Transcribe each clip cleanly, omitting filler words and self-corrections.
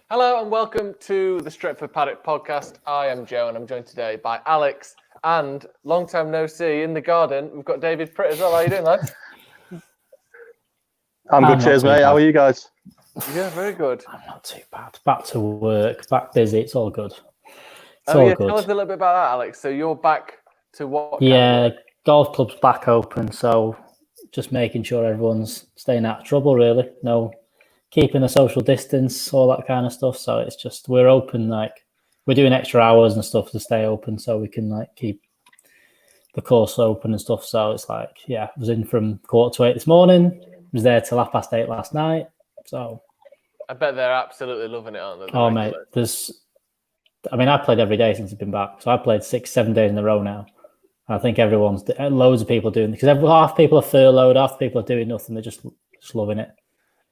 Hello and welcome to the Stretford Paddock podcast. I am Joe and I'm joined today by Alex and long time no see in the garden. We've got Davids Pritt as well. How are you doing, lads? I'm good, cheers, mate. How are you guys? Yeah, very good. I'm not too bad. Back to work, back busy. It's all good. Tell us a little bit about that, Alex. So you're back to what? Yeah, golf club's back open, so just making sure everyone's staying out of trouble, really. No, keeping a social distance, all that kind of stuff. So it's just, we're open, we're doing extra hours and stuff to stay open so we can keep the course open and stuff. So it's I was in from 7:45 this morning, was there till 8:30 last night. So I bet they're absolutely loving it, aren't they? Oh, mate, I played every day since I've been back. So I played 6-7 days in a row now. I think loads of people doing it because half people are furloughed, half people are doing nothing. They're just loving it.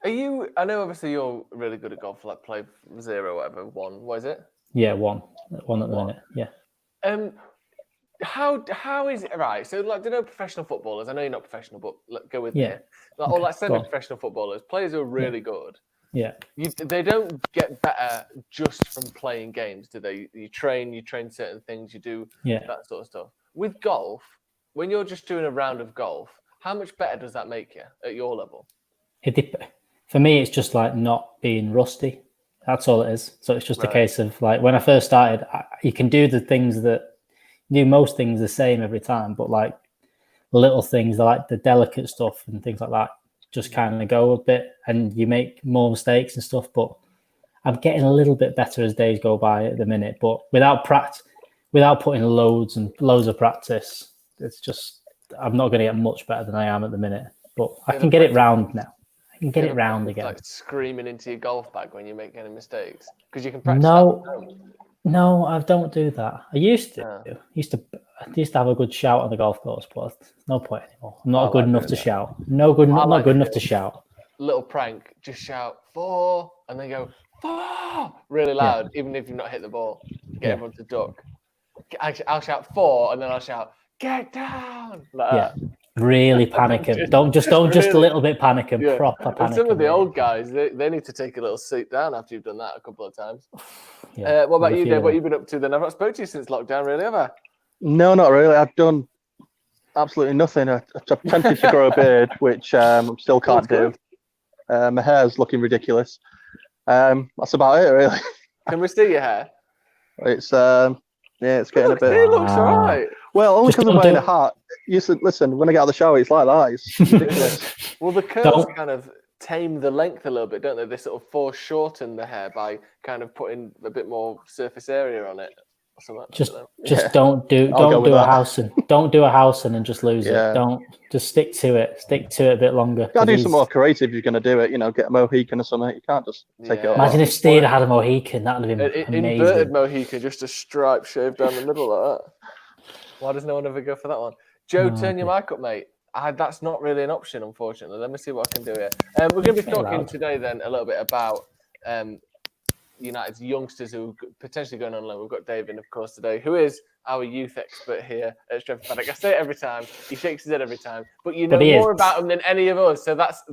I know obviously you're really good at golf, play 0, whatever, 1, what is it? Yeah, one at the minute, yeah. How is it, right? So professional footballers, I know you're not professional, but go with me. Semi-professional footballers, players who are really good. Yeah. They don't get better just from playing games, do they? You train certain things, you do that sort of stuff. With golf, when you're just doing a round of golf, how much better does that make you at your level? For me, it's just not being rusty. That's all it is. So it's just a case of when I first started, you can do most things the same every time, but little things, the delicate stuff and things like that, just kind of go a bit and you make more mistakes and stuff. But I'm getting a little bit better as days go by at the minute. But without putting loads and loads of practice, it's just, I'm not going to get much better than I am at the minute. But I can get it round now. I can get it round again. Screaming into your golf bag when you make any mistakes because you can practice. No, I don't do that. I used to. I used to have a good shout on the golf course, but there's no point anymore. I'm not good enough to shout. Not good enough to shout. Little prank, just shout 4 and then go 4 really loud, even if you've not hit the ball. Get everyone to duck. I'll shout 4 and then I'll shout get down. Really panic him. Don't just a little bit panic him. Proper panic. And some of the old guys, they need to take a little seat down after you've done that a couple of times. What about you, Dave? What have you been up to then? I've not spoken to you since lockdown, really, have I? No, not really. I've done absolutely nothing. I've attempted to grow a beard, which I still can't do. My hair's looking ridiculous. That's about it, really. Can we see your hair? It's it's getting a bit. It looks all right. Well, only because I'm wearing a hat. You said, listen, when I get out of the shower, it's like that. It's ridiculous. Well, the curls kind of tame the length a little bit, don't they? They sort of foreshorten the hair by kind of putting a bit more surface area on it. Don't do a house and just lose it. Don't just stick to it a bit longer. You gotta do some more creative if you're gonna do it. Get a Mohican or something. You can't just take it off. Imagine if Steed had a Mohican, that would have been amazing. Inverted Mohican, just a stripe shaved down the middle like that. Why does no one ever go for that one? Joe, turn your mic up, mate. That's not really an option, unfortunately. Let me see what I can do here. We're going to be talking today then a little bit about United's youngsters who are potentially going on loan. We've got David, of course, today, who is our youth expert here at Stretford Paddock. I say it every time. He shakes his head every time. But you know more about him than any of us. So that's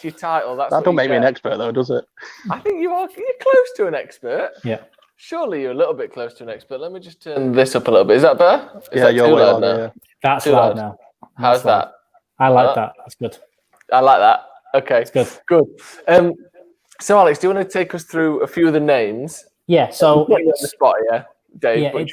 your title. That don't make me an expert, though, does it? I think you're close to an expert. Yeah. Surely you're a little bit close to an expert. Let me just turn this up a little bit. Is that better? You're way loud now. Yeah. That's loud now. How's that? I like that. That's good. I like that. Okay. It's good. Good. So, Alex, do you want to take us through a few of the names? Yeah. So put you on the spot, Dave. Yeah,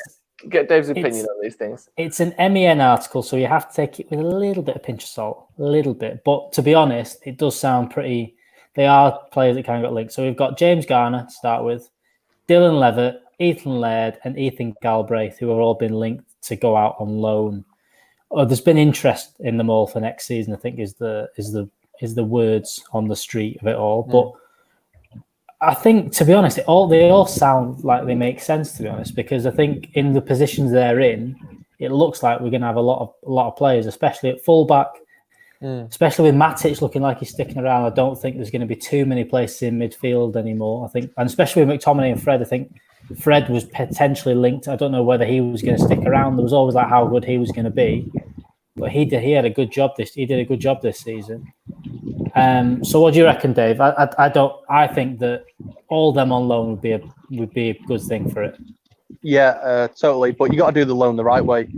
get Dave's opinion on these things. It's an MEN article, so you have to take it with a little bit of pinch of salt, a little bit. But to be honest, it does sound pretty. They are players that kind of got linked. So we've got James Garner to start with, Dylan Levitt, Ethan Laird, and Ethan Galbraith, who have all been linked to go out on loan. There's been interest in them all for next season, I think, is the words on the street of it all. But I think, to be honest, they all sound like they make sense, to be honest, because I think in the positions they're in, it looks like we're going to have a lot of players, especially at fullback, especially with Matic looking like he's sticking around. I don't think there's going to be too many places in midfield anymore. I think, and especially with McTominay and Fred, I think Fred was potentially linked. I don't know whether he was going to stick around. There was always how good he was going to be, but he did a good job. He did a good job this season. So what do you reckon, Dave? I don't. I think that all them on loan would be a good thing for it. Yeah, totally. But you got to do the loan the right way.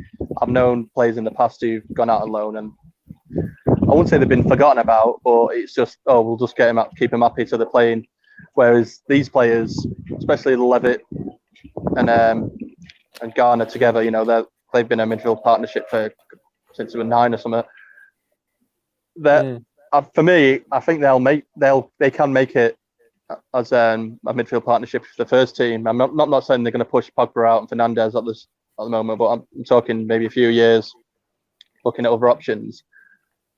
I've known players in the past who've gone out on loan, and I wouldn't say they've been forgotten about, but it's just, we'll just get him up, keep him happy so they're playing. Whereas these players, especially Levitt and Garner together, they've been a midfield partnership since they were 9 or something. For me, I think they can make it as a midfield partnership for the first team. I'm not saying they're going to push Pogba out and Fernandes at the moment, but I'm talking maybe a few years, looking at other options.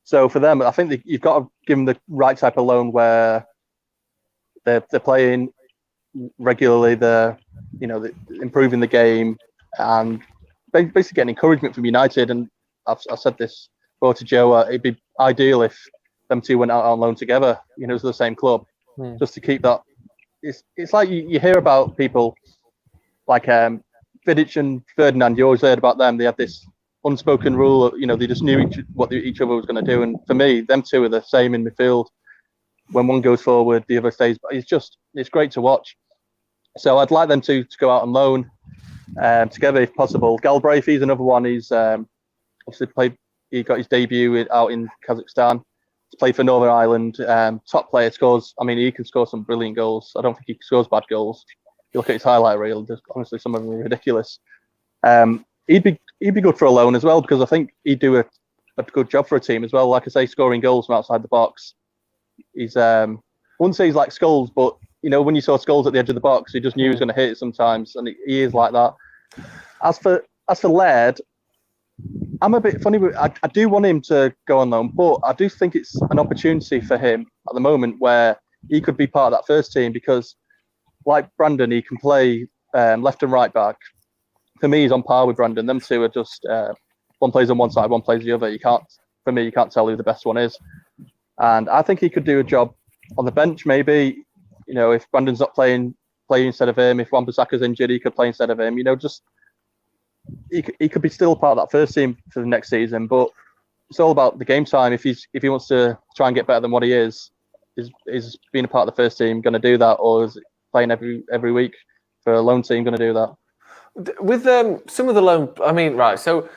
So for them, I think you've got to give them the right type of loan where they're playing regularly, they're improving the game, and basically getting encouragement from United. And I've said this before to Joe, it'd be ideal if them two went out on loan together, to the same club, just to keep that. It's like you hear about people like Vidic and Ferdinand. You always heard about them. They had this unspoken rule. They just knew what each other was going to do. And for me, them two are the same in midfield. When one goes forward, the other stays. But it's great to watch. So I'd like them to go out on loan together if possible. Galbraith, he's another one. He's obviously played. He got his debut out in Kazakhstan. He's played for Northern Ireland. Top player, scores. I mean, he can score some brilliant goals. I don't think he scores bad goals. If you look at his highlight reel, honestly, some of them are ridiculous. He'd be good for a loan as well, because I think he'd do a good job for a team as well. Like I say, scoring goals from outside the box. He's I wouldn't say he's like Scholes, but when you saw Scholes at the edge of the box, you just knew he was going to hit it sometimes, and he is like that. As for Laird, I'm a bit funny. I do want him to go on loan, but I do think it's an opportunity for him at the moment where he could be part of that first team, because like Brandon, he can play left and right back. For me, he's on par with Brandon. Them two are just one plays on one side, one plays the other. You can't tell who the best one is. And I think he could do a job on the bench, maybe. If Brandon's not playing instead of him, if Wan-Bissaka's injured, he could play instead of him. He could be still part of that first team for the next season. But it's all about the game time. If he wants to try and get better than what he is being a part of the first team going to do that, or is playing every week for a loan team going to do that? With some of the loan, I mean, right, so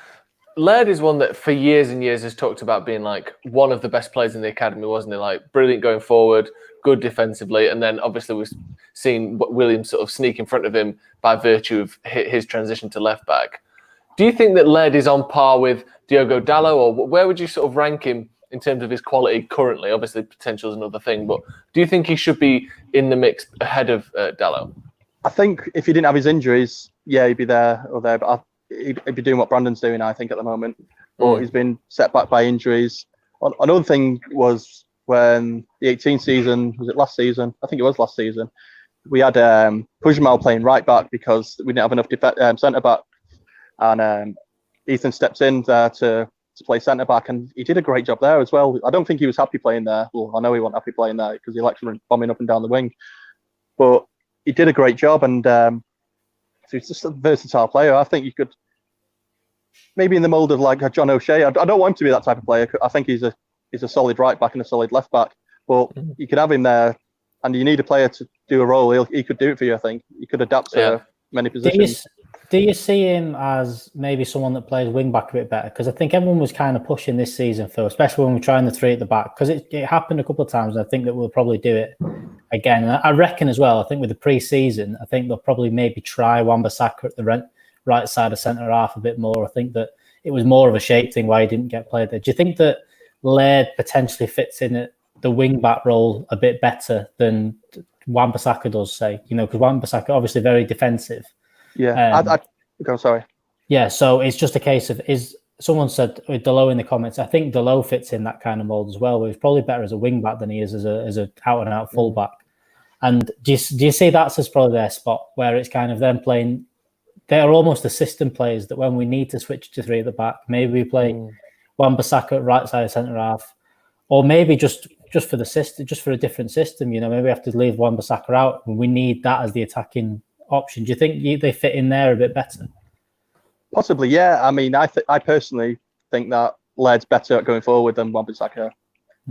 Laird is one that for years and years has talked about being like one of the best players in the academy, wasn't he? Like brilliant going forward, good defensively, and then obviously we've seen Williams sort of sneak in front of him by virtue of his transition to left back. Do you think that Laird is on par with Diogo Dalot, or where would you sort of rank him in terms of his quality currently? Obviously, potential is another thing, but do you think he should be in the mix ahead of Dalot? I think if he didn't have his injuries, yeah, he'd be there or there, but he'd be doing what Brandon's doing, I think, at the moment. But he's been set back by injuries. Another thing was when the 18 season, was it last season? I think it was last season. We had Pujmal playing right back because we didn't have enough centre back, and Ethan steps in there to play centre back, and he did a great job there as well. I don't think he was happy playing there. Well, I know he wasn't happy playing there because he likes bombing up and down the wing, but he did a great job, and so he's just a versatile player. I think you could maybe in the mould of like a John O'Shea. I don't want him to be that type of player. I think he's a solid right back and a solid left back, but you could have him there, and you need a player to do a role. He could do it for you. I think he could adapt to many positions. Do you see him as maybe someone that plays wing back a bit better? Because I think everyone was kind of pushing this season for, especially when we're trying the three at the back, because it happened a couple of times, and I think that we'll probably do it again. And I reckon as well, I think with the pre-season, I think they'll probably maybe try Wan-Bissaka at the right side of centre half a bit more. I think that it was more of a shape thing why he didn't get played there. Do you think that Laird potentially fits in at the wing back role a bit better than Wan-Bissaka does, say? Because Wan-Bissaka obviously very defensive. Yeah, I'm sorry. Yeah, so it's just a case of, someone said with Dalot in the comments, I think Dalot fits in that kind of mould as well, where he's probably better as a wing back than he is as a out and out full back. And do you see that's as probably their spot, where it's kind of them playing, they're almost the system players that when we need to switch to three at the back, maybe we play Wan-Bissaka at right side of centre half, or maybe just for the system, just for a different system, maybe we have to leave Wan-Bissaka out and we need that as the attacking option. Do you think they fit in there a bit better? Possibly, yeah. I mean, I personally think that Laird's better at going forward than Wan-Bissaka.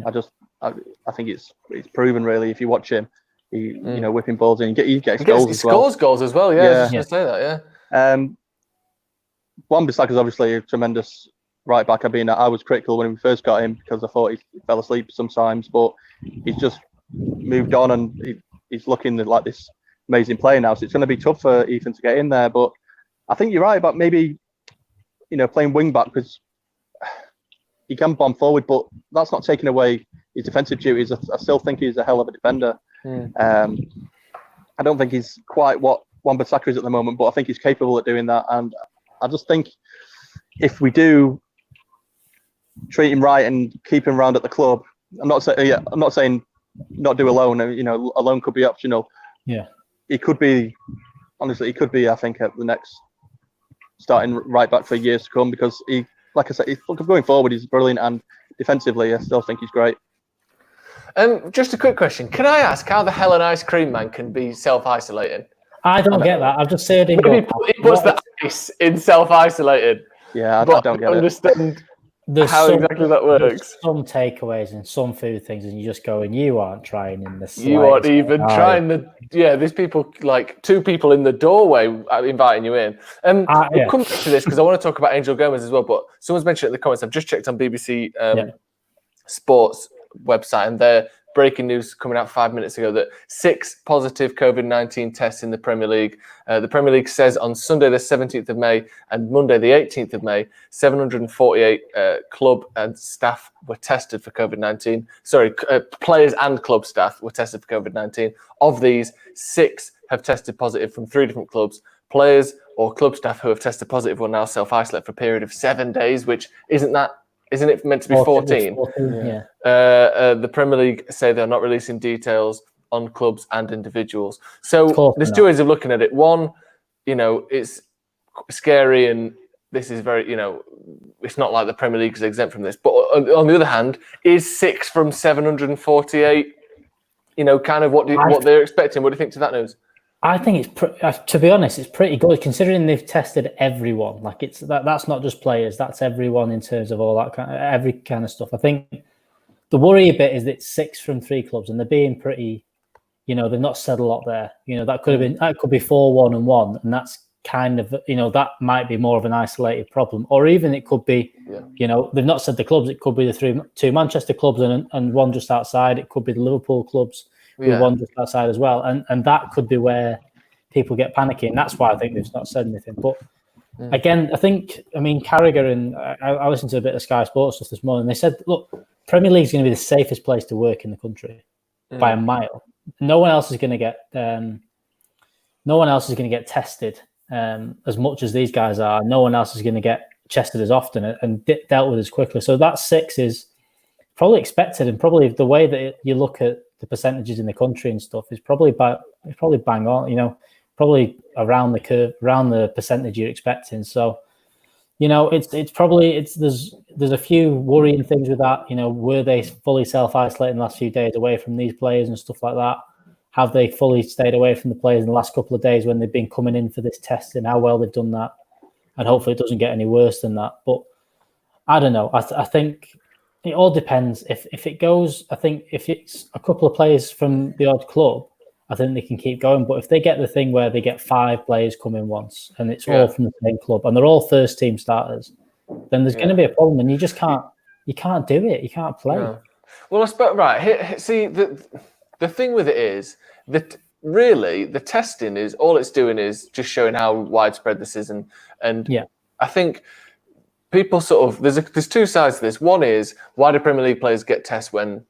I think it's proven really. If you watch him, he whipping balls in, he gets goals as well. He scores goals as well. Yeah, I was just going to say that. Yeah. Wan-Bissaka is obviously a tremendous right back. I was critical when we first got him because I thought he fell asleep sometimes, but he's just moved on and he's looking like this amazing player now. So it's going to be tough for Ethan to get in there. But I think you're right about maybe playing wing back, because he can bomb forward, but that's not taking away his defensive duties. I still think he's a hell of a defender. I don't think he's quite what Wan-Bissaka is at the moment, but I think he's capable of doing that. And I just think if we do treat him right and keep him around at the club, I'm not saying not do a loan. A loan could be optional. Yeah, he could be. Honestly, he could be. I think at the next starting right back for years to come, because he, like I said, going forward, he's brilliant, and defensively, I still think he's great. Just a quick question: can I ask how the hell an ice cream man can be self-isolating? I don't get that. I've just said he puts the ice in self-isolating. Yeah, I don't get understand exactly that works. There's some takeaways and some food things, and you just go, and you aren't trying in the slightest. You aren't even trying there's people, like 2 people in the doorway inviting you in. We'll come back to this because I want to talk about Angel Gomes as well, but someone's mentioned it in the comments. I've just checked on BBC Sports website, and their breaking news coming out 5 minutes ago that 6 positive COVID-19 tests in the Premier League. The Premier League says on Sunday the 17th of May and Monday the 18th of May, 748 club and staff were tested for COVID-19. Sorry, players and club staff were tested for COVID-19. Of these, 6 have tested positive from 3 different clubs. Players or club staff who have tested positive will now self-isolate for a period of 7 days, which isn't it meant to be 14? Yeah. The Premier League say they're not releasing details on clubs and individuals. So there's 2 ways of looking at it. One, it's scary, and this is very, it's not like the Premier League is exempt from this. But on the other hand, is 6 from 748, kind of what they're expecting? What do you think to that news? I think it's to be honest, it's pretty good considering they've tested everyone. Like that's not just players, that's everyone in terms of all that every kind of stuff. I think the worry a bit is that it's 6 from 3 clubs, and they're being pretty. They've not said a lot there. That could be 4-1 and 1, and that's kind of that might be more of an isolated problem, or even it could be. They've not said the clubs. It could be the 2 Manchester clubs and one just outside. It could be the Liverpool clubs. With one just outside as well, and that could be where people get panicky, and that's why I think they've not said anything. But again, Carragher and I listened to a bit of Sky Sports stuff this morning. They said, look, Premier League is going to be the safest place to work in the country by a mile. No one else is going to get tested as much as these guys are. No one else is going to get tested as often and dealt with as quickly. So that 6 is probably expected, and probably the way that you look at the percentages in the country and stuff is probably bang on, probably around the curve, around the percentage you're expecting. So, there's a few worrying things with that. Were they fully self-isolating the last few days away from these players and stuff like that? Have they fully stayed away from the players in the last couple of days when they've been coming in for this testing? How well they've done that? And hopefully it doesn't get any worse than that. But I don't know. I think it all depends. If it goes, I think if it's a couple of players from the odd club, I think they can keep going. But if they get the thing where they get 5 players come in once and it's all from the same club and they're all first team starters, then there's going to be a problem, and you just can't. You can't do it. You can't play. No. Well, I suppose see, the thing with it is that really the testing is all it's doing is just showing how widespread this is, and I think. People sort of there's 2 sides to this. One is, why do Premier League players get tests when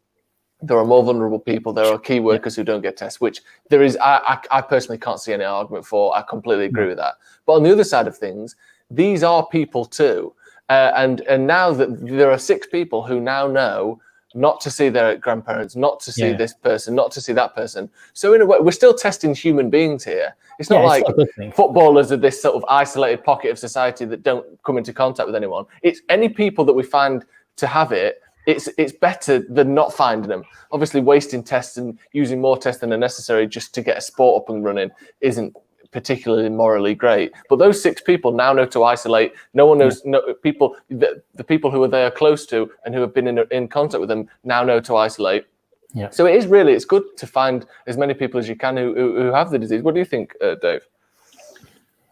there are more vulnerable people? There are key workers who don't get tests, which there is. I personally can't see any argument for. I completely agree with that. But on the other side of things, these are people too, and now that there are 6 people who now know not to see their grandparents, not to see this person, not to see that person. So in a way, we're still testing human beings here. It's not like footballers are this sort of isolated pocket of society that don't come into contact with anyone. It's any people that we find to have it. It's better than not finding them. Obviously, wasting tests and using more tests than are necessary just to get a sport up and running isn't particularly morally great. But those 6 people now know to isolate. No one knows. No people. The people who are they are close to and who have been in contact with them now know to isolate. Yeah. So it's good to find as many people as you can who have the disease. What do you think, Dave?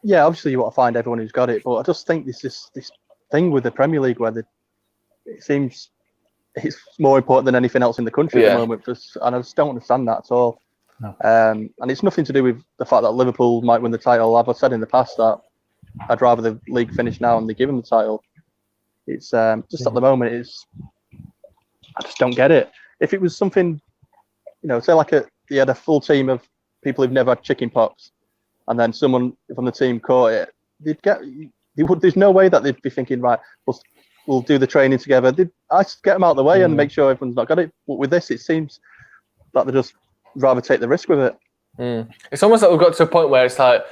Yeah, obviously you want to find everyone who's got it, but I just think this thing with the Premier League where it seems it's more important than anything else in the country at the moment. And I just don't understand that at all. No. And it's nothing to do with the fact that Liverpool might win the title. I've said in the past that I'd rather the league finish now and they give them the title. It's just at the moment, I just don't get it. If it was something, say like you had a full team of people who've never had chicken pox, and then someone from the team caught it, there's no way that they'd be thinking, right, we'll do the training together. I just get them out of the way and make sure everyone's not got it. But with this, it seems that they just rather take the risk with it. It's almost like we've got to a point where it's like,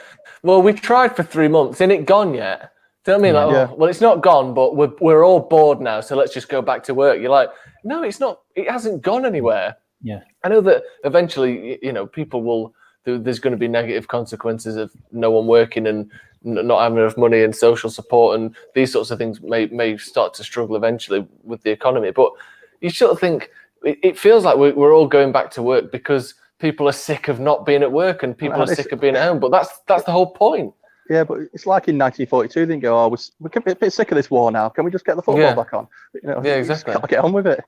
well, we tried for 3 months, isn't it gone yet? Do you know what I mean? Well, it's not gone, but we're all bored now, so let's just go back to work. You're like, no, it's not. It hasn't gone anywhere. Yeah, I know that eventually, people will. There's going to be negative consequences of no one working and not having enough money and social support, and these sorts of things may start to struggle eventually with the economy. But you sort of think it feels like we're all going back to work because people are sick of not being at work and people are sick of being at home. But that's the whole point. Yeah, but it's like in 1942, they go, we're a bit sick of this war now. Can we just get the football back on? Exactly. Got to get on with it.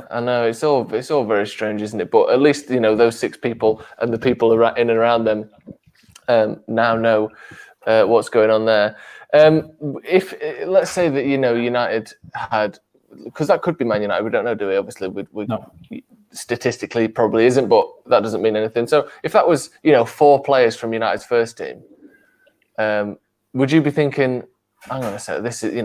I know. It's all very strange, isn't it? But at least, those 6 people and the people in and around them now know what's going on there. If let's say that, United had, because that could be Man United, we don't know, do we? Obviously, we no. Statistically probably isn't, but that doesn't mean anything. So if that was, 4 players from United's first team, would you be thinking, hang on a sec, this is,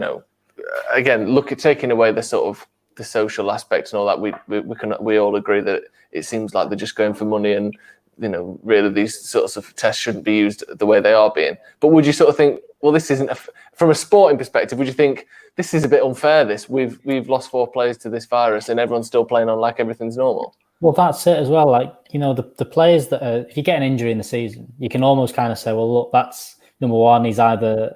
again, look at taking away the sort of the social aspects and all that, we all agree that it seems like they're just going for money and, really these sorts of tests shouldn't be used the way they are being. But would you sort of think, well, this isn't, from a sporting perspective, would you think this is a bit unfair, we've lost 4 players to this virus and everyone's still playing on like everything's normal? Well, that's it as well. Like, the players that are, if you get an injury in the season, you can almost kind of say, well, look, that's number one. He's either,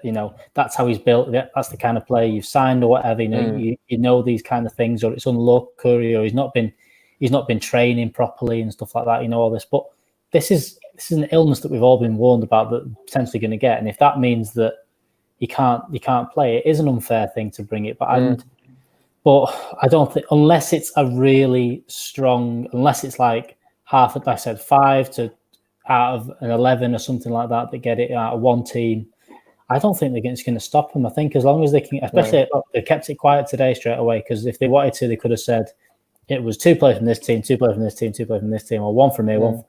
that's how he's built. That's the kind of player you've signed or whatever. You know these kind of things, or it's unluck, or he's not been training properly and stuff like that. All this, but this is an illness that we've all been warned about that we're potentially going to get, and if that means that you can't play, it is an unfair thing to bring it. But I don't think, unless it's a really strong, unless it's like half, like I said, 5 to out of an 11 or something like that get it out of one team, I don't think they're just going to stop them. I think as long as they can, especially they kept it quiet today straight away, because if they wanted to, they could have said it was 2 players from this team, 2 players from this team, 2 players from this team, or 1 from here, 1.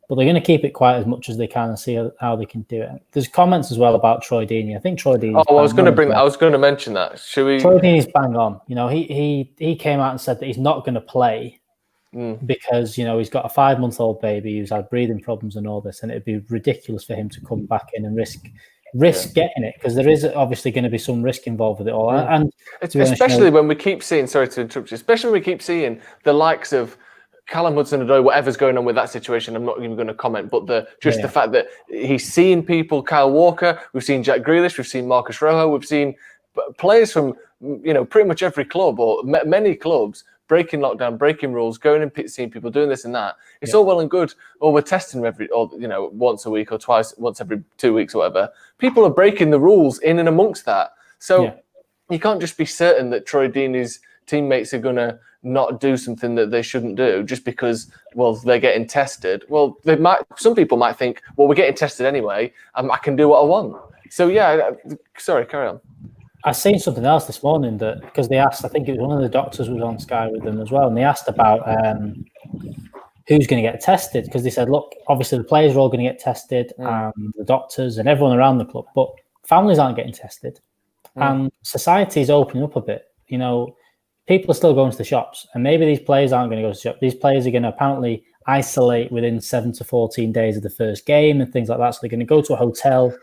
But they're going to keep it quiet as much as they can and see how they can do it. There's comments as well about Troy Deeney. I think Troy Deeney. I was going to mention that. Should we? Troy Deeney's bang on. He came out and said that he's not going to play because he's got a 5-month-old baby who's had breathing problems and all this, and it'd be ridiculous for him to come back in and risk getting it, because there is obviously going to be some risk involved with it all. And especially when we keep seeing, sorry to interrupt you, especially when we keep seeing the likes of Callum Hudson-Odoi, whatever's going on with that situation, I'm not even going to comment, but the fact that he's seeing people, Kyle Walker, we've seen Jack Grealish, we've seen Marcus Rojo, we've seen players from, pretty much every club or many clubs breaking lockdown, breaking rules, going and seeing people doing this and that. It's all well and good. Or we're testing once a week or once every 2 weeks or whatever. People are breaking the rules in and amongst that. So you can't just be certain that Troy Deeney's teammates are going to not do something that they shouldn't do just because, they're getting tested. Well, some people might think, we're getting tested anyway, I can do what I want. So, sorry, carry on. I seen something else this morning that, because they asked, I think it was one of the doctors was on Sky with them as well, and they asked about who's going to get tested, because they said, look, obviously the players are all going to get tested, and the doctors and everyone around the club, but families aren't getting tested. And society is opening up a bit. People are still going to the shops, and maybe these players aren't going to go to the shop. These players are going to apparently isolate within 7 to 14 days of the first game and things like that. So they're going to go to a hotel,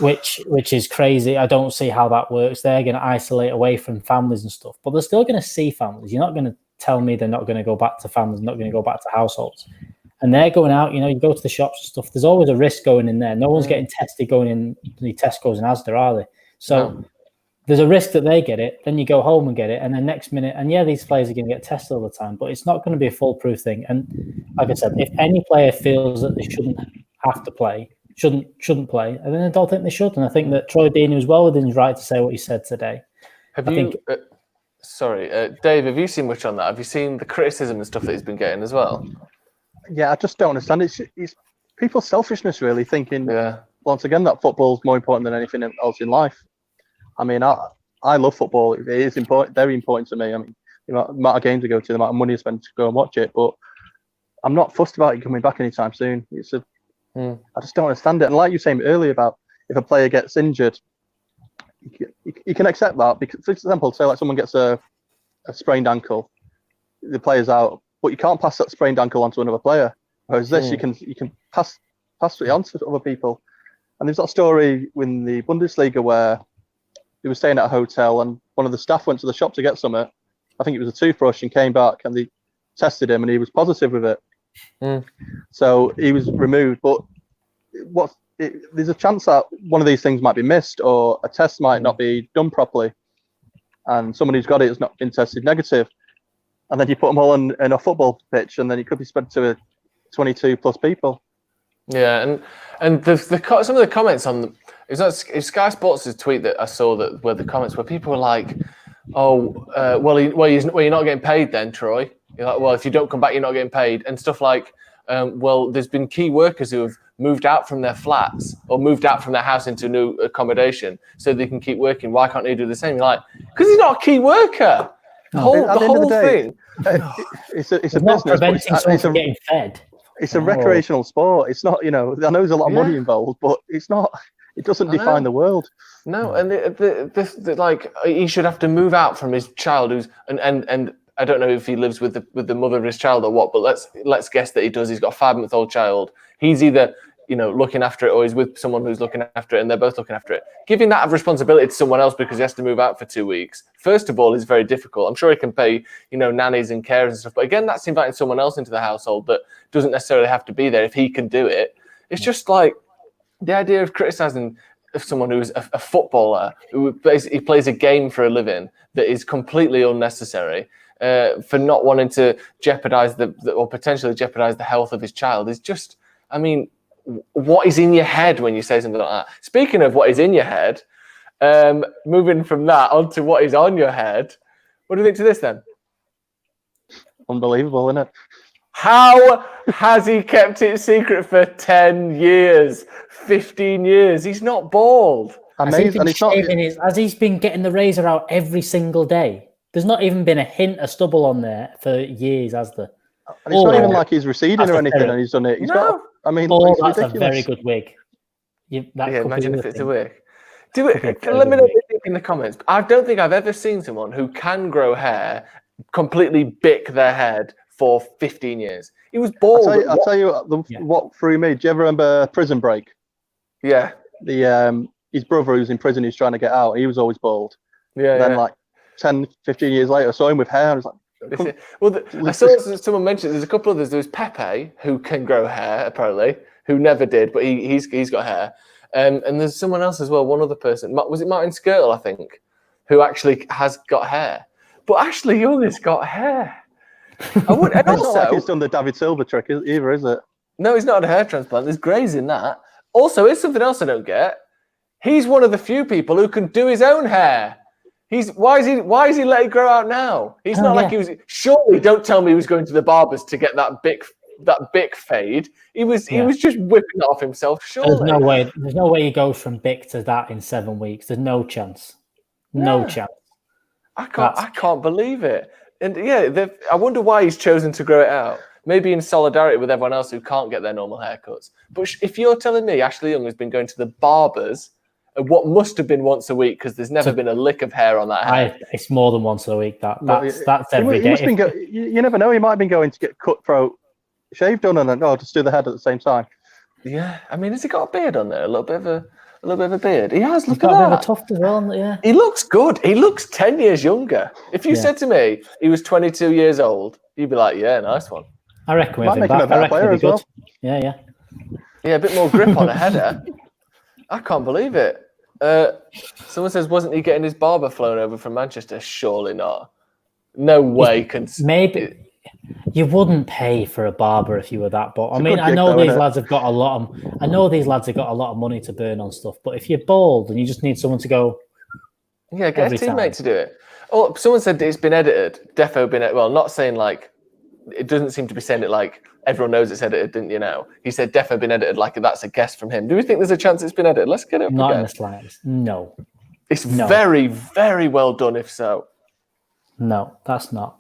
which is crazy. I don't see how that works. They're going to isolate away from families and stuff, but they're still going to see families. You're not going to tell me they're not going to go back to families, not going to go back to households. And they're going out, you go to the shops and stuff. There's always a risk going in there. No one's getting tested going in the Tesco's and Asda, are they? So there's a risk that they get it. Then you go home and get it. And then next minute, and these players are going to get tested all the time, but it's not going to be a foolproof thing. And like I said, if any player feels that they shouldn't have to play, shouldn't play, and then I don't think they should. And I think that Troy Deeney was well within his right to say what he said today. Dave, have you seen much on that? Have you seen the criticism and stuff that he's been getting as well? Yeah, I just don't understand. It's people's selfishness, really, thinking, once again, that football's more important than anything else in life. I mean, I love football. It is important, very important to me. I mean, the amount of games I go to, the amount of money I spend to go and watch it, but I'm not fussed about it coming back anytime soon. I just don't understand it. And like you were saying earlier about if a player gets injured, you can accept that. Because, for example, say like someone gets a sprained ankle, the player's out, but you can't pass that sprained ankle onto another player. Whereas this, you can pass it on to other people. And there's that story in the Bundesliga where he was staying at a hotel and one of the staff went to the shop to get something. I think it was a toothbrush, and came back and they tested him and he was positive with it. So he was removed. But there's a chance that one of these things might be missed, or a test might not be done properly, and somebody who's got it has not been tested negative. And then you put them all in a football pitch, and then it could be spread to 22 plus people. Yeah, and some of the comments on it's Sky Sports' tweet that I saw where the comments where people were like, you're not getting paid then, Troy. You're like, well, if you don't come back, you're not getting paid, and stuff like, there's been key workers who have moved out from their flats or moved out from their house into new accommodation so they can keep working. Why can't they do the same? You're like, because he's not a key worker. The whole thing. It's a business. Preventing someone from getting fed. It's a recreational sport. It's not, I know there's a lot of money involved, but it's not. It doesn't define the world. No, and he should have to move out from his child, and I don't know if he lives with the mother of his child or what, but let's guess that he does. He's got a 5-month-old child. He's either looking after it, or he's with someone who's looking after it, and they're both looking after it. Giving that responsibility to someone else because he has to move out for 2 weeks, first of all, is very difficult. I'm sure he can pay, nannies and carers and stuff, but again, that's inviting someone else into the household that doesn't necessarily have to be there if he can do it. It's just like the idea of criticizing someone who's a footballer who basically plays a game for a living that is completely unnecessary. For not wanting to jeopardize or potentially jeopardize the health of his child is just, what is in your head when you say something like that? Speaking of what is in your head, moving from that onto what is on your head, what do you think to this then? Unbelievable, isn't it? How has he kept it secret for 10 years, 15 years? He's not bald. Amazing. As he's been getting the razor out every single day. There's not even been a hint of stubble on there for years, has there? And it's not even like he's receding or anything, and he's done it. He's got. That's ridiculous. A very good wig. Imagine if it's a wig. Let me know what you think in the comments. I don't think I've ever seen someone who can grow hair, completely bick their head for 15 years. He was bald. I'll tell you what threw me. Do you ever remember Prison Break? Yeah. His brother who's in prison, he's trying to get out. He was always bald. Yeah. Then 10, 15 years later, I saw him with hair. I was like, I saw someone mention there's a couple others. There's Pepe who can grow hair apparently, who never did, but he's got hair. And there's someone else as well. One other person, was it Martin Skirtle, I think, who actually has got hair. But Ashley Young has got hair. It's not like he's done the David Silva trick either, is it? No, he's not had a hair transplant. There's greys in that. Also, here's something else I don't get. He's one of the few people who can do his own hair. Why is he let it grow out now? He's not like he was. Surely, don't tell me he was going to the barbers to get that Bic fade. He was just whipping it off himself. Surely, there's no way he goes from Bic to that in 7 weeks. There's no chance. No chance. I can't believe it. And I wonder why he's chosen to grow it out. Maybe in solidarity with everyone else who can't get their normal haircuts. But if you're telling me Ashley Young has been going to the barbers what must have been once a week, because there's never been a lick of hair on that head. It's more than once a week. That's every day. You never know. He might have been going to get cutthroat shave done and then just do the head at the same time. Yeah, has he got a beard on there? A little bit of a beard. He has. Look at that. Got a bit of a tuft as well. Yeah. He looks good. He looks 10 years younger. If you said to me he was 22 years old, you'd be like, yeah, nice one. I reckon we Might have him make him a back. I better reckon player he'll be as well. good. Yeah. Yeah, a bit more grip on a header. I can't believe it. Someone says, wasn't he getting his barber flown over from Manchester? Surely not. No way. Maybe you wouldn't pay for a barber if you were that. But I mean, I know these lads have got a lot of money to burn on stuff. But if you're bald and you just need someone to go, yeah, get a teammate to do it. Oh, someone said it's been edited. Defo been well, not saying like it doesn't seem to be saying it like everyone knows it's edited, didn't you know? He said defo been edited like that's a guess from him. Do we think there's a chance it's been edited? Let's get it up not again. in the slightest. No. It's very, very well done if so. No, that's not.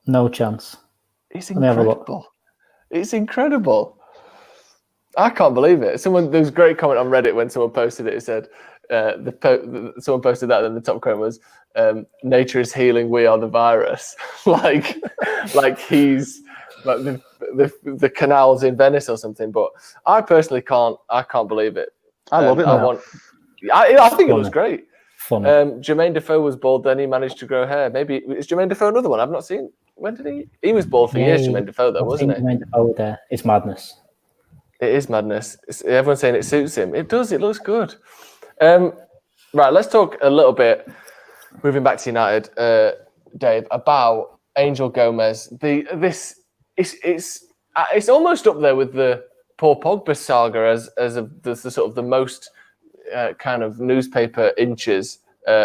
No chance. It's incredible. It's incredible. I can't believe it. There was a great comment on Reddit when someone posted it. It said, someone posted that, and the top comment was, "Nature is healing. We are the virus." like he's like the canals in Venice or something. But I personally can't. I can't believe it. I love it. I think it was great. Funny. Jermaine Defoe was bald. Then he managed to grow hair. Maybe is Jermaine Defoe another one? I've not seen. When did he? He was bald for years. Jermaine Defoe, though, wasn't he? Jermaine Defoe there. It's madness. It is madness. Everyone's saying it suits him. It does. It looks good. Right, let's talk a little bit, moving back to United, Dave, about Angel Gomes. It's almost up there with the Paul Pogba saga as the sort of the most kind of newspaper inches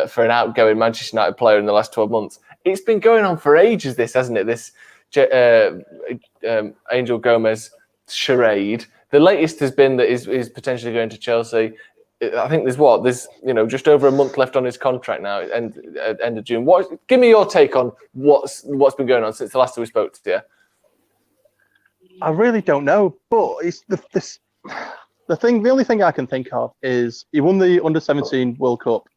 for an outgoing Manchester United player in the last 12 months. It's been going on for ages, this, hasn't it? This Angel Gomes charade. The latest has been that he's potentially going to Chelsea. I think there's just over a month left on his contract now, end of June. Give me your take on what's been going on since the last time we spoke to you. I really don't know, but it's the only thing I can think of is he won the Under-17 World Cup.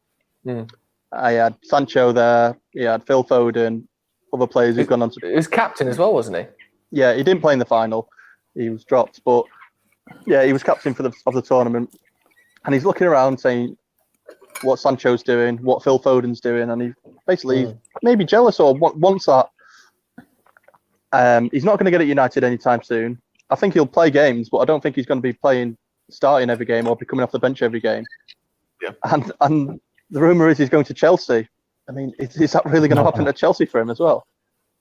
I had Sancho there. He had Phil Foden, other players who've gone on to. He was captain as well, wasn't he? Yeah, he didn't play in the final. He was dropped, but yeah, he was captain of the tournament. And he's looking around saying what Sancho's doing, what Phil Foden's doing, and he's maybe jealous or wants that. He's not going to get at United anytime soon. I think he'll play games, but I don't think he's going to be starting every game or be coming off the bench every game. Yeah. And the rumour is he's going to Chelsea. I mean, is that really going to happen at Chelsea for him as well?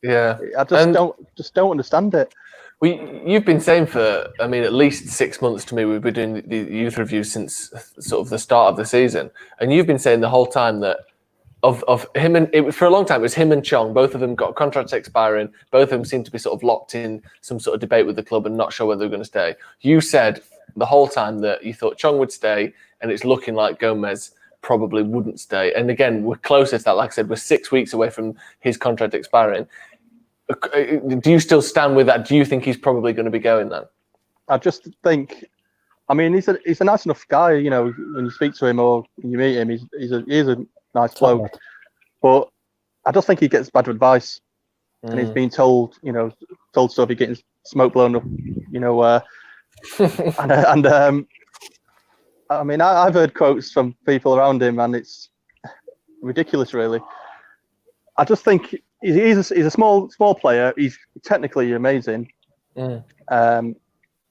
Yeah. I don't understand it. You've been saying for, at least 6 months to me, we've been doing the youth reviews since sort of the start of the season. And you've been saying the whole time that of him for a long time, it was him and Chong. Both of them got contracts expiring. Both of them seemed to be sort of locked in some sort of debate with the club and not sure whether they're going to stay. You said the whole time that you thought Chong would stay, and it's looking like Gomes probably wouldn't stay. And again, we're closer to that. Like I said, we're 6 weeks away from his contract expiring. Do you still stand with that? Do you think he's probably going to be going then? I just think, he's a nice enough guy. You know, when you speak to him or when you meet him, he's a nice bloke. But I just think he gets bad advice, and he's been told stuff. He's getting smoke blown up, I've heard quotes from people around him, and it's ridiculous, really. I just think. He's a small player. He's technically amazing.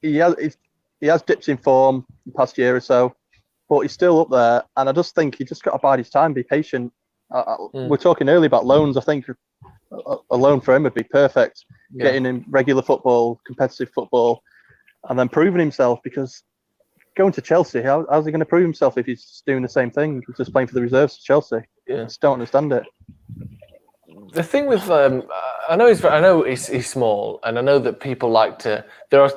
He has dips in form the past year or so, but he's still up there. And I just think he just got to bide his time, be patient. We're talking earlier about loans. I think a loan for him would be perfect. Yeah. Getting him regular football, competitive football, and then proving himself. Because going to Chelsea, how's he going to prove himself if he's doing the same thing, just playing for the reserves to Chelsea? Yeah. I just don't understand it. The thing with I know he's small, and I know that people like to. There are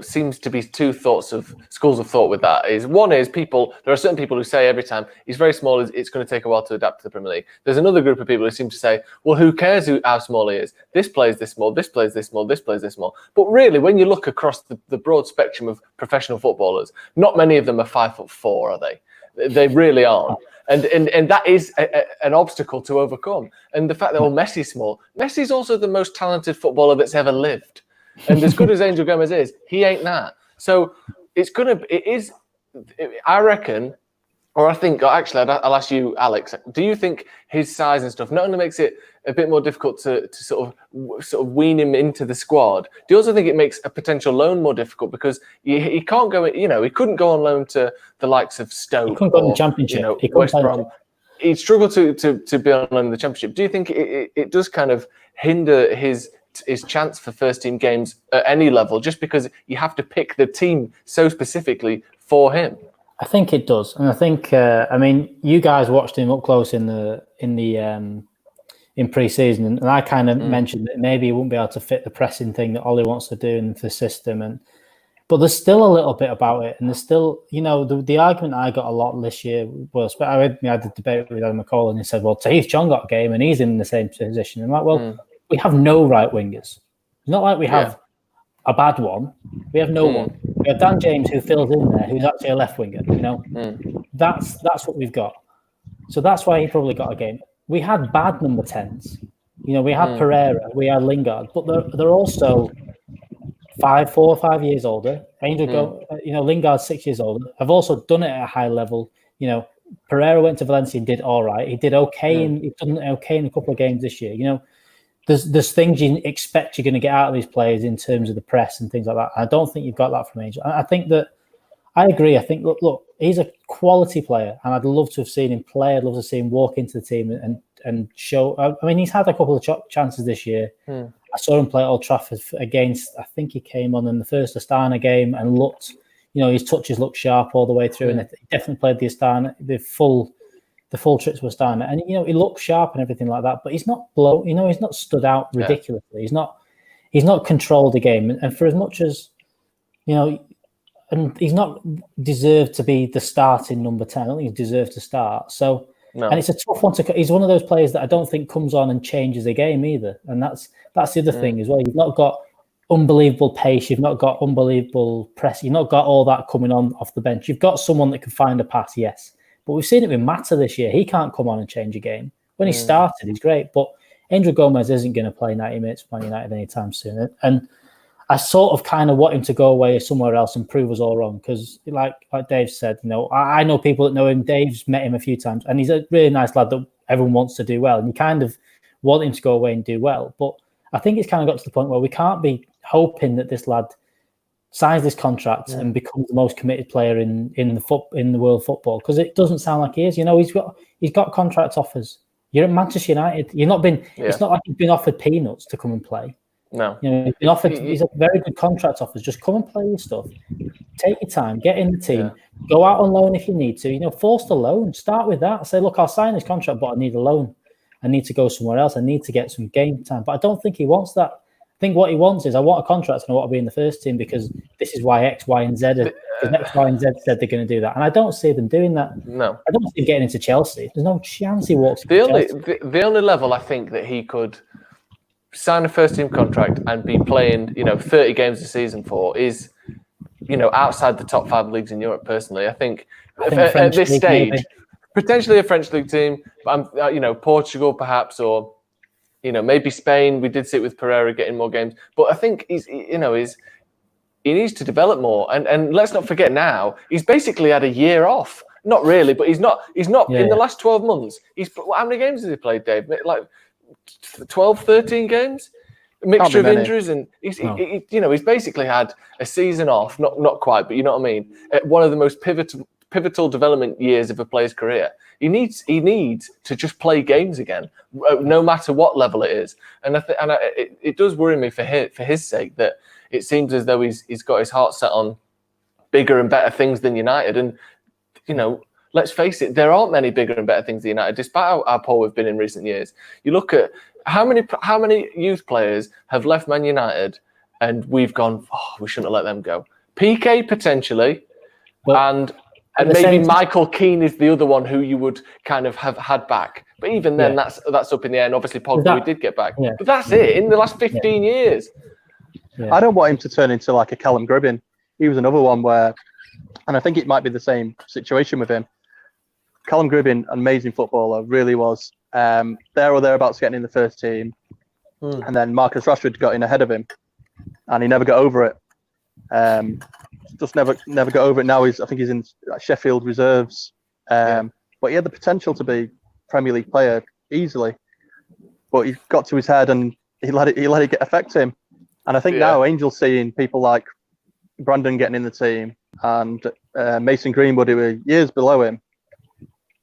seems to be two schools of thought with that. One is people. There are certain people who say every time he's very small, it's going to take a while to adapt to the Premier League. There's another group of people who seem to say, well, who cares how small he is? This plays this small, this plays this small, this plays this small. But really, when you look across the broad spectrum of professional footballers, not many of them are 5'4", are they? They really aren't. And that is an obstacle to overcome. And the fact that Messi's small, Messi's also the most talented footballer that's ever lived. And as good as Angel Gomes is, he ain't that. So I reckon Or I think, actually, I'll ask you, Alex. Do you think his size and stuff not only makes it a bit more difficult to sort of wean him into the squad? Do you also think it makes a potential loan more difficult because he can't go? He couldn't go on loan to the likes of Stoke. He couldn't go in the Championship. West Brom. He'd struggle to be on loan in the Championship. Do you think it does kind of hinder his chance for first team games at any level just because you have to pick the team so specifically for him? I think it does, and I think you guys watched him up close in pre-season, and I kind of mentioned that maybe he wouldn't be able to fit the pressing thing that Ollie wants to do in the system, but there's still a little bit about it, and there's still the argument I got a lot this year was I had the debate with Adam McCall, and he said, "Well, Tahith Chong got a game, and he's in the same position." I'm like, "Well, we have no right wingers. It's not like we have." A bad one. We have no one. We have Dan James who fills in there, who's actually a left winger. That's what we've got. So that's why he probably got a game. We had bad number 10s. We had Pereira, we had Lingard, but they're also 4 or 5 years older. Lingard's 6 years older. I've also done it at a high level. Pereira went to Valencia and did all right. He did okay, and he's done okay in a couple of games this year. There's things you expect you're going to get out of these players in terms of the press and things like that. I don't think you've got that from Angel. I think that I agree. I think look, he's a quality player, and I'd love to have seen him play. I'd love to see him walk into the team and show. I mean, he's had a couple of chances this year. I saw him play at Old Trafford against. I think he came on in the first Astana game and looked. His touches looked sharp all the way through, and he definitely played the Astana the full trips were starting, and he looked sharp and everything like that. But he's not he's not stood out ridiculously. He's not controlled the game, and for as much as and he's not deserved to be the starting number 10. I don't think he deserves to start. So, and it's a tough one to. He's one of those players that I don't think comes on and changes a game either, and that's the other thing as well. You've not got unbelievable pace. You've not got unbelievable press. You've not got all that coming on off the bench. You've got someone that can find a pass, yes. But we've seen it with Mata this year. He can't come on and change a game. When he started, he's great. But Angel Gomes isn't going to play 90 minutes for Man United anytime soon. And I sort of kind of want him to go away somewhere else and prove us all wrong. Because like Dave said, I know people that know him. Dave's met him a few times. And he's a really nice lad that everyone wants to do well. And you kind of want him to go away and do well. But I think it's kind of got to the point where we can't be hoping that this lad signs this contract and becomes the most committed player in the world football, because it doesn't sound like he is. He's got contract offers. You're at Manchester United. You've not been. Yeah. It's not like you've been offered peanuts to come and play. No, he's been offered. He's a very good contract offers. Just come and play your stuff. Take your time. Get in the team. Yeah. Go out on loan if you need to. Force the loan. Start with that. Say, look, I'll sign this contract, but I need a loan. I need to go somewhere else. I need to get some game time. But I don't think he wants that. I think what he wants is, I want a contract and I want to be in the first team because this is why X, Y, and Z. Because X, Y, and Z said they're going to do that, and I don't see them doing that. No, I don't see him getting into Chelsea. There's no chance he walks. The only level I think that he could sign a first team contract and be playing 30 games a season for is outside the top 5 leagues in Europe. Personally, I think at this stage, maybe. Potentially a French league team, but Portugal perhaps, or maybe Spain. We did see it with Pereira getting more games, but I think he needs to develop more. And let's not forget now, he's basically had a year off. Not really, but he's not in the last 12 months. How many games has he played, Dave? Like 12, 13 games? A mixture of injuries, and he's basically had a season off. Not quite, but you know what I mean. At one of the most pivotal development years of a player's career. He needs to just play games again, no matter what level it is. And it does worry me for his sake that it seems as though he's got his heart set on bigger and better things than United. And let's face it, there aren't many bigger and better things than United, despite how poor we've been in recent years. You look at how many youth players have left Man United, and we've gone, we shouldn't have let them go. PK potentially, and maybe Michael Keane is the other one who you would kind of have had back. But even then, that's up in the air. And obviously, Pogba we did get back. Yeah. But that's it in the last 15 years. Yeah. I don't want him to turn into like a Callum Gribbin. He was another one where, and I think it might be the same situation with him. Callum Gribbin, amazing footballer, really was. There or thereabouts getting in the first team. And then Marcus Rashford got in ahead of him. And he never got over it. Just never got over it. Now I think he's in Sheffield reserves. But he had the potential to be Premier League player easily. But he got to his head and he let it affect him. And I think now Angel's seeing people like Brandon getting in the team and Mason Greenwood, who were years below him,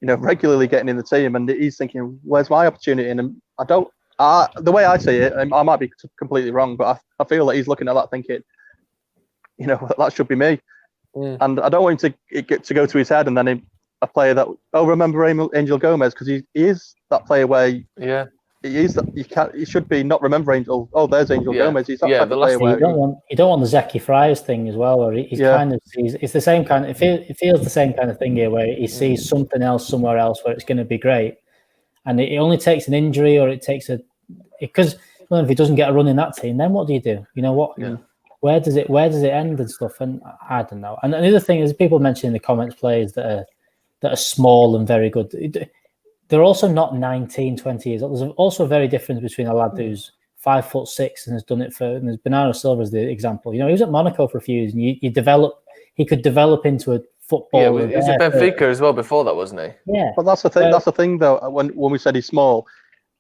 regularly getting in the team, and he's thinking, "Where's my opportunity?" And the way I see it, I might be completely wrong, but I feel that he's looking at that thinking, that should be me. And I don't want him to go to his head and then a player that remember Angel Gomes, because he is that player where he is that he should be not remember Angel. Oh, there's Angel Gomes. He's that type of player where you don't want the Zeki Friars thing as well, or he's kind of it's the same kind of it feels the same kind of thing here, where he sees something else somewhere else where it's going to be great, and it only takes an injury or it takes because if he doesn't get a run in that team, then what do you do? You know what? Yeah. Where does it end and stuff? And I don't know. And the other thing is, people mention in the comments players that are small and very good. They're also not 19, 20 years old. There's also a very difference between a lad who's 5'6" and has done it and there's Bernardo Silva as the example. He was at Monaco for a few years, and he could develop into a footballer. Yeah, he was at Benfica as well before that, wasn't he? Yeah. But that's the thing. That's the thing, though. When we said he's small,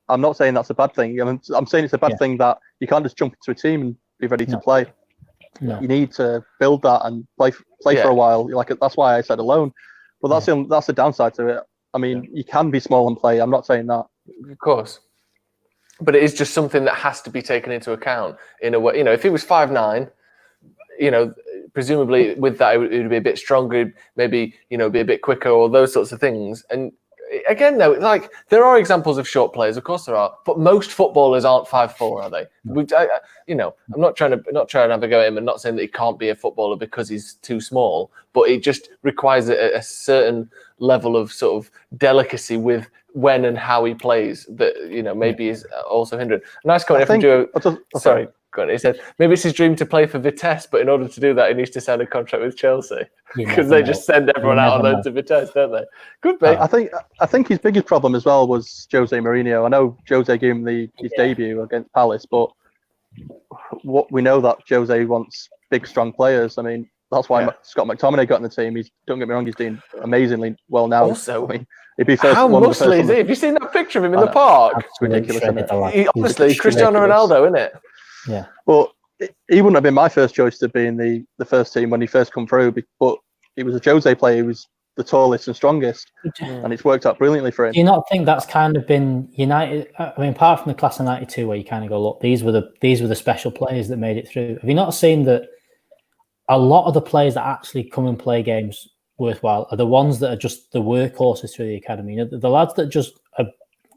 I'm not saying that's a bad thing. I'm saying it's a bad thing that you can't just jump into a team and be ready to play. No. You need to build that and play for a while. That's why I said alone. But that's the downside to it. I mean, you can be small and play. I'm not saying that. Of course. But it is just something that has to be taken into account in a way. If he was 5'9", presumably with that, it would be a bit stronger, maybe, be a bit quicker, or those sorts of things. And again, though, there are examples of short players, of course there are, but most footballers aren't 5'4", are they? I'm not trying to have a go at him and not saying that he can't be a footballer because he's too small, but it just requires a certain level of sort of delicacy with when and how he plays that maybe is also hindering. A nice comment from Joe. Sorry, go on. He said maybe it's his dream to play for Vitesse, but in order to do that, he needs to sign a contract with Chelsea because they just send everyone out on loan to Vitesse, don't they? Could be. I think his biggest problem as well was Jose Mourinho. I know Jose gave him his debut against Palace, but what we know that Jose wants big, strong players. I mean, that's why Scott McTominay got in the team. Don't get me wrong, he's doing amazingly well now. Also, he'd be first. How muscly is he? Have you seen that picture of him in the park? It's ridiculous. Honestly, Cristiano Ronaldo, isn't it? Yeah. Well, he wouldn't have been my first choice to be in the first team when he first come through, but he was a Jose player who was the tallest and strongest, and it's worked out brilliantly for him. Do you not think that's kind of been United? I mean, apart from the class of '92, where you kind of go, look, these were the special players that made it through. Have you not seen that? A lot of the players that actually come and play games worthwhile are the ones that are just the workhorses through the academy. The lads that just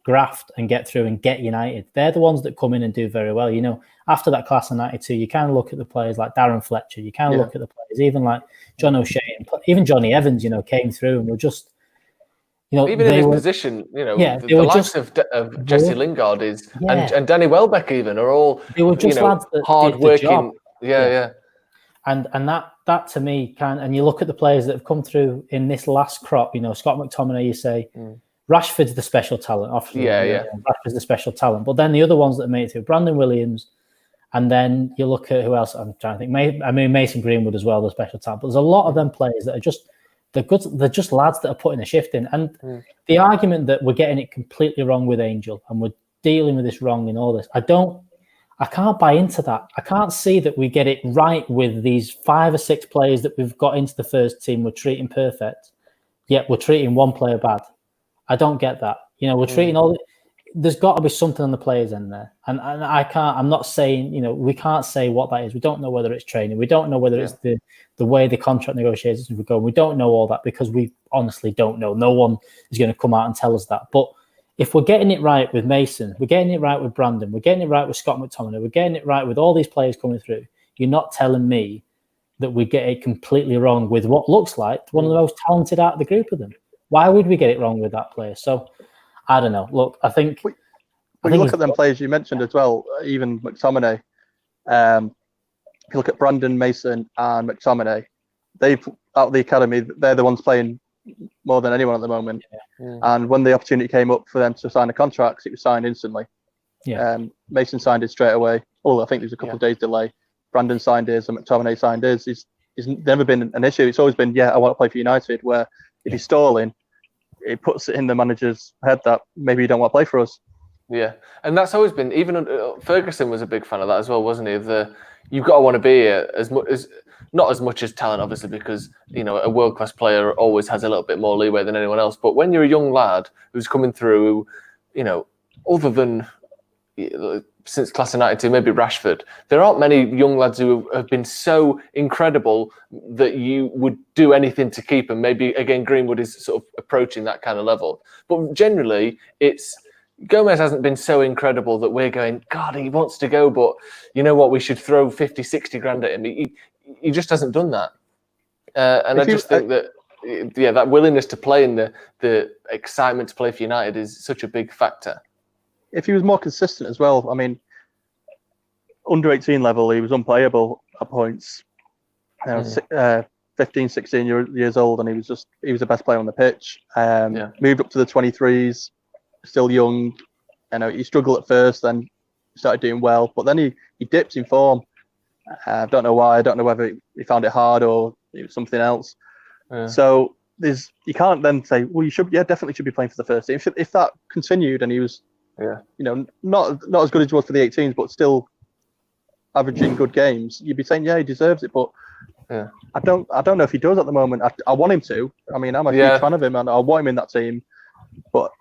graft and get through and get United, they're the ones that come in and do very well. After that class of '92, you kind of look at the players like Darren Fletcher. You kind of look at the players, even like John O'Shea, even Johnny Evans. Came through and were just, even in his position. The likes of Jesse Lingard and Danny Welbeck even are all. They were just lads that hard working. Yeah. And that to me and you look at the players that have come through in this last crop. Scott McTominay. You say. Rashford's the special talent. Rashford's the special talent. But then the other ones that made it through, Brandon Williams, and then you look at who else. I'm trying to think. Mason Greenwood as well, the special talent. But there's a lot of them players that are they're good. They're just lads that are putting a shift in. And the argument that we're getting it completely wrong with Angel and we're dealing with this wrong in all this, I can't buy into that. I can't see that we get it right with these 5 or 6 players that we've got into the first team. We're treating perfect, yet we're treating one player bad. I don't get that. We're treating there's got to be something on the players in there. And I'm not saying, we can't say what that is. We don't know whether it's training. We don't know whether it's the way the contract negotiations were going. We don't know all that because we honestly don't know. No one is going to come out and tell us that. But if we're getting it right with Mason, we're getting it right with Brandon, we're getting it right with Scott McTominay, we're getting it right with all these players coming through, you're not telling me that we get it completely wrong with what looks like one of the most talented out of the group of them. Why would we get it wrong with that player? So, I don't know. Look, I think... When you look at them players you mentioned as well, even McTominay, if you look at Brandon, Mason and McTominay, they've, out of the academy, they're the ones playing more than anyone at the moment. And when the opportunity came up for them to sign a contract, it was signed instantly. Mason signed it straight away. I think there's a couple of days delay. Brandon signed his and McTominay signed his. It's never been an issue. It's always been, I want to play for United, where if he's stalling, it puts it in the manager's head that maybe you don't want to play for us. Yeah, and that's always been. Even Ferguson was a big fan of that as well, wasn't he? You've got to want to be here as much as not as much as talent, obviously, because a world class player always has a little bit more leeway than anyone else. But when you're a young lad who's coming through, other than since class of '92, maybe Rashford, there aren't many young lads who have been so incredible that you would do anything to keep them. Maybe again, Greenwood is sort of approaching that kind of level, but generally, Gomes hasn't been so incredible that we're going, God, he wants to go, but you know what? We should throw 50, 60 grand at him. He just hasn't done that. And I just think that, that willingness to play and the excitement to play for United is such a big factor. If he was more consistent as well, I mean, under 18 level, he was unplayable at points. 15, 16 years old, and he was the best player on the pitch. Moved up to the 23s. Still young, he struggled at first, then started doing well, but then he dipped in form. I don't know why. I don't know whether he found it hard or it was something else. Yeah. So you can't then say, well, you should, definitely should be playing for the first team. If that continued and he was, not as good as he was for the 18s, but still averaging good games, you'd be saying, he deserves it. But I don't know if he does at the moment. I want him to. I mean, I'm a huge fan of him, and I want him in that team, but.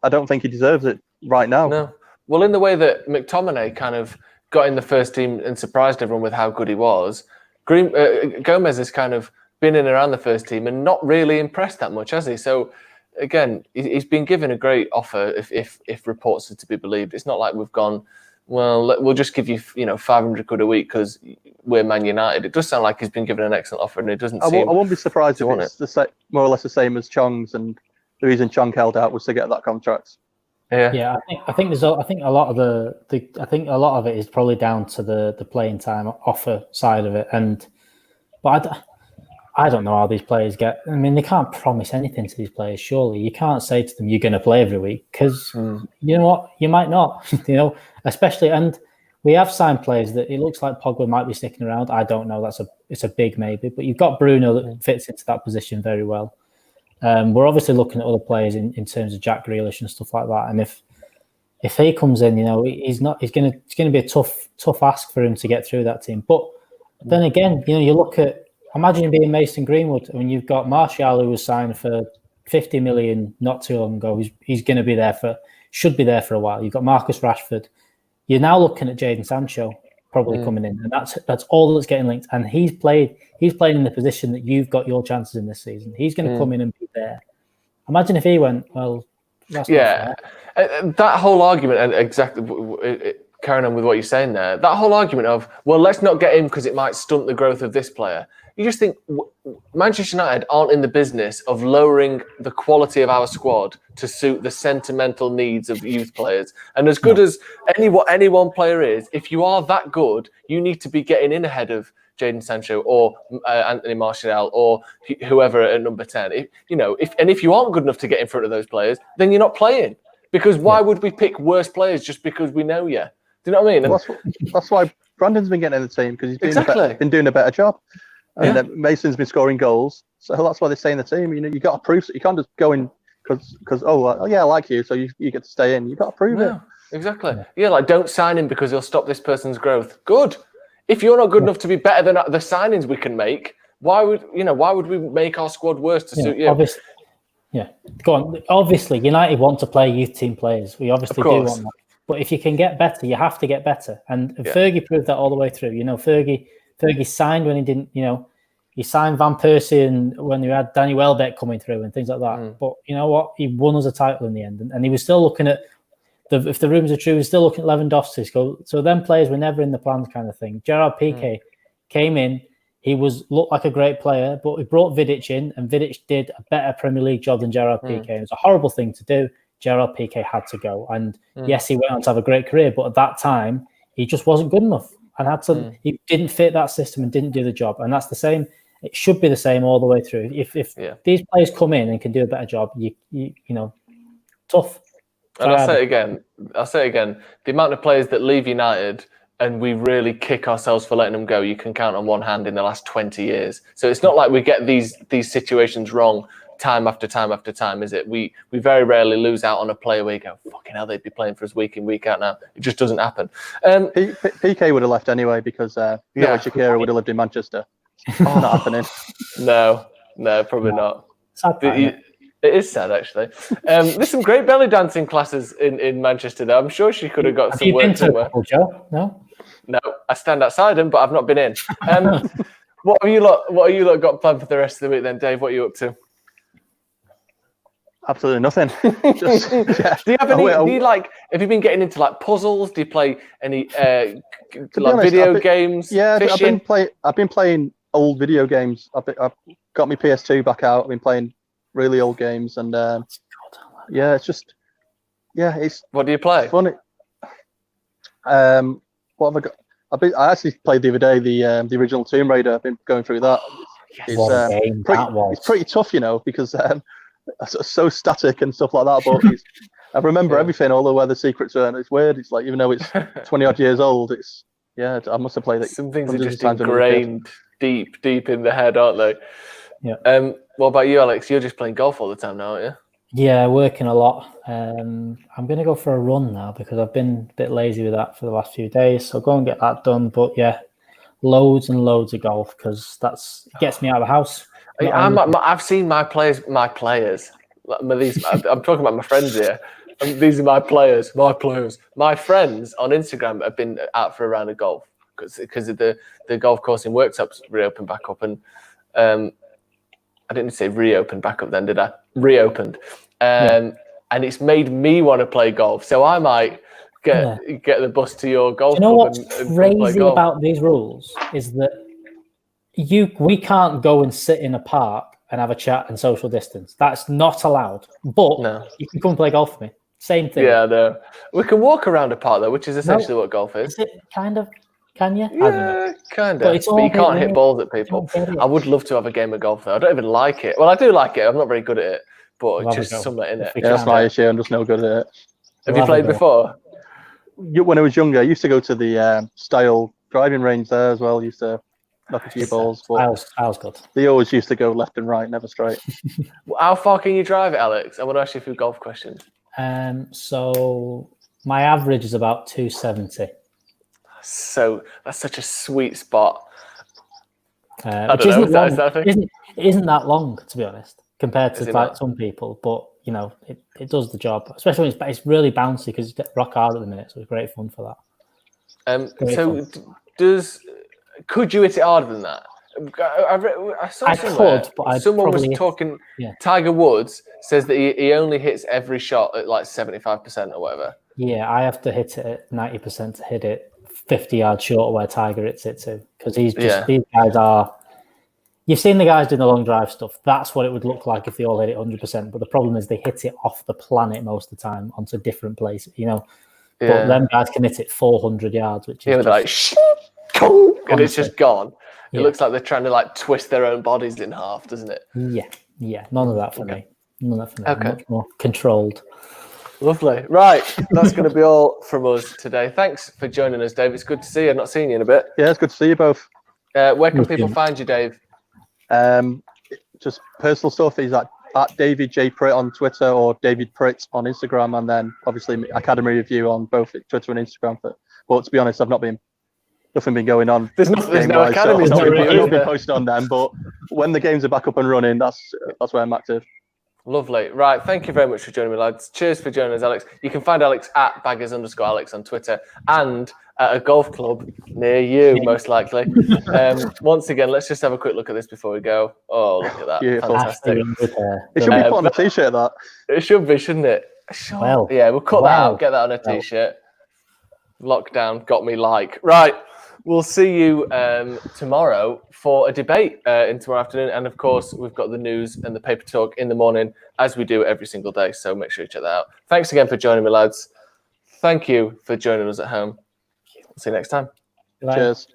I don't think he deserves it right now. No. Well, in the way that McTominay kind of got in the first team and surprised everyone with how good he was, Gomes has kind of been in and around the first team and not really impressed that much, has he? So, again, he's been given a great offer if reports are to be believed. It's not like we've gone, well, we'll just give you, 500 quid a week because we're Man United. It does sound like he's been given an excellent offer, and it doesn't seem... I won't be surprised if it's more or less the same as Chong's, and the reason Chong held out was to get that contract. Yeah. I think a lot of it is probably down to the playing time offer side of it, but I don't know how these players get. I mean, they can't promise anything to these players. Surely you can't say to them you're going to play every week because you know what, you might not. Especially, and we have signed players that it looks like Pogba might be sticking around. I don't know. It's a big maybe, but you've got Bruno that fits into that position very well. We're obviously looking at other players in terms of Jack Grealish and stuff like that. And if he comes in, it's going to be a tough ask for him to get through that team. But then again, you look at, imagine being Mason Greenwood. I mean, you've got Martial, who was signed for 50 million not too long ago. He's going to be there should be there for a while. You've got Marcus Rashford. You're now looking at Jadon Sancho probably coming in, and that's all that's getting linked. And he's playing in the position that you've got your chances in this season. He's going to come in and be there. Imagine if he went, well, that's not fair. That whole argument, and exactly carrying on with what you're saying there, that whole argument of, well, let's not get him because it might stunt the growth of this player. You just think Manchester United aren't in the business of lowering the quality of our squad to suit the sentimental needs of youth players. And as good as any one player is, if you are that good, you need to be getting in ahead of Jadon Sancho or Anthony Martial or whoever at number 10. If you aren't good enough to get in front of those players, then you're not playing. Because why would we pick worse players just because we know you? Do you know what I mean? Well, that's why Brandon's been getting in the team, because he's been doing a better job. And Mason's been scoring goals, so that's why they stay in the team. You got to prove it. You can't just go in because I like you, so you get to stay in. You got to prove it. Exactly. Don't sign him because he'll stop this person's growth. Good. If you're not good enough to be better than the signings we can make, why would we make our squad worse to suit you? Obviously, go on. Obviously, United want to play youth team players. We obviously do want that. But if you can get better, you have to get better. And Fergie proved that all the way through. Fergie signed when he didn't, he signed Van Persie and when you had Danny Welbeck coming through and things like that. But you know what? He won us a title in the end. And he was still looking at, if the rumours are true, he was still looking at Lewandowski. So them players were never in the plans kind of thing. Gerard Piqué came in. He looked like a great player, but he brought Vidic in, and Vidic did a better Premier League job than Gerard Piqué. It was a horrible thing to do. Gerard Piqué had to go. And yes, he went on to have a great career, but at that time, he just wasn't good enough. And he didn't fit that system and didn't do the job. And that's the same. It should be the same all the way through. If these players come in and can do a better job, tough. And I'll say it again. The amount of players that leave United and we really kick ourselves for letting them go, you can count on one hand in the last 20 years. So it's not like we get these situations wrong time after time after time, is it? We very rarely lose out on a player where you go, fucking hell, they'd be playing for us week in, week out now. It just doesn't happen. PK would have left anyway because Shakira would have lived in Manchester. Not happening. No, probably not. Sad time, it is sad, actually. There's some great belly dancing classes in Manchester, though. I'm sure she could have got some work somewhere. Joe? No, I stand outside them, but I've not been in. What have you lot got planned for the rest of the week then, Dave? What are you up to? Absolutely nothing. Just, Do you have any? Have you been getting into like puzzles? Do you play any video games? Yeah, fishing? I've been playing old video games. I've got my PS2 back out. I've been playing really old games, and it's just it's. What do you play? Funny. What have I got? I actually played the other day the original Tomb Raider. I've been going through that. It's pretty tough, because it's so static and stuff like that. But I remember everything, all the where the secrets are, and it's weird. It's like even though it's 20 odd years old, I must have played it. Some things are just ingrained deep in the head, aren't they? Yeah. What about you, Alex? You're just playing golf all the time now, aren't you? Yeah, working a lot. I'm going to go for a run now because I've been a bit lazy with that for the last few days. So go and get that done. But yeah, loads and loads of golf because it gets me out of the house. I've seen my players. I'm talking about my friends here. These are my players. My friends on Instagram have been out for a round of golf because of the golf course in Worktop's reopened back up, and I didn't say reopened back up then, did I? Reopened, and it's made me want to play golf. So I might get the bus to your golf. You know club what's and crazy about these rules is that we can't go and sit in a park and have a chat and social distance. That's not allowed. But you can come play golf with me. Same thing. Yeah, no. We can walk around a park though, which is essentially what golf is. Is it kind of? Can you? Yeah, kind of. But you can't hit balls at people. I would love to have a game of golf though. I don't even like it. Well, I do like it. I'm not very good at it, but it's just something in it. Yeah, that's my issue. I'm just no good at it. Have you played before? When I was younger, I used to go to the Style driving range there as well. I used to knock a few balls. But Style's good. They always used to go left and right, never straight. How far can you drive it, Alex? I want to ask you a few golf questions. So my average is about 270. So that's such a sweet spot. Which isn't that long, to be honest, compared to some people. But it does the job, especially when it's really bouncy because it's rock hard at the minute. So it's great fun for that. Could you hit it harder than that? I saw someone was talking. Yeah. Tiger Woods says that he only hits every shot at like 75% or whatever. Yeah, I have to hit it at 90% to hit it 50 yards short of where Tiger hits it to, because these guys are. You've seen the guys doing the long drive stuff. That's what it would look like if they all hit it 100%. But the problem is they hit it off the planet most of the time onto different places. But them guys can hit it 400 yards, which is and it's just gone. It looks like they're trying to twist their own bodies in half, doesn't it? Yeah. None of that for me. Okay. Much more controlled. Lovely. Right. That's going to be all from us today. Thanks for joining us, Dave. It's good to see you. I've not seen you in a bit. Yeah, it's good to see you both. Where can people find you, Dave? Just personal stuff is at David J Pritt on Twitter or David Pritt on Instagram, and then obviously Academy Review on both Twitter and Instagram. But to be honest, nothing been going on. There's no academies. I've not been posting on them, but when the games are back up and running, that's where I'm active. Lovely. Right. Thank you very much for joining me, lads. Cheers for joining us, Alex. You can find Alex at baggers_Alex on Twitter and at a golf club near you, most likely. Once again, let's just have a quick look at this before we go. Oh, look at that. Beautiful. Fantastic. It should be put on a t-shirt, that. It should be, shouldn't it? Sure. Yeah, we'll cut that out. Get that on a t-shirt. Lockdown got me Right. We'll see you tomorrow for a debate in tomorrow afternoon. And of course, we've got the news and the paper talk in the morning, as we do every single day. So make sure you check that out. Thanks again for joining me, lads. Thank you for joining us at home. See you next time. Cheers.